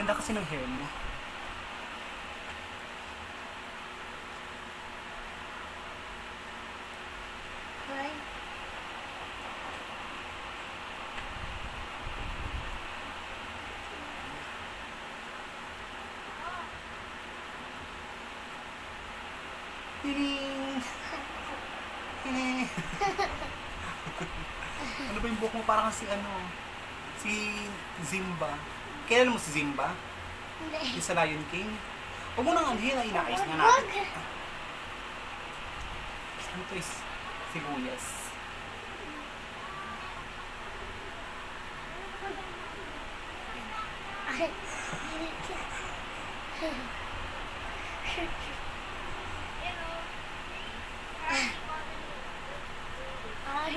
Ganda kasi ng hair mo. Hi. Hiling! Hiling! Ano ba yung buhok mo? Parang si si Zimba. Kailan mo si Zimba? Hindi. Yung sa Lion King? Huwag mo nang anhin, inaayos nga Wag. natin. Saan to is sibuyas? Ay. Ay.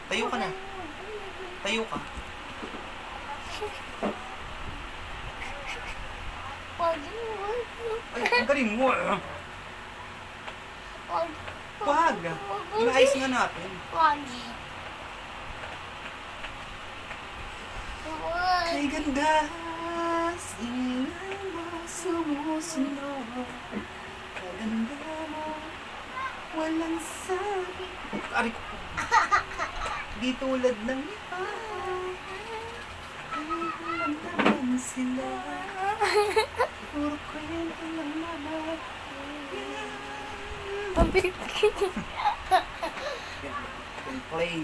Tayo ka na. Tayo ka. Wag. Ay, ang galing mo eh. Wag. Wag! Inaayos nga natin. Wag. Wag. Kay ganda, sinay mo sumusunod. Kaganda mo, walang sabi. Ari ko. Di tulad ng iba. Ay, naman sila. Puro kwento lang naman. Pabrik. Play.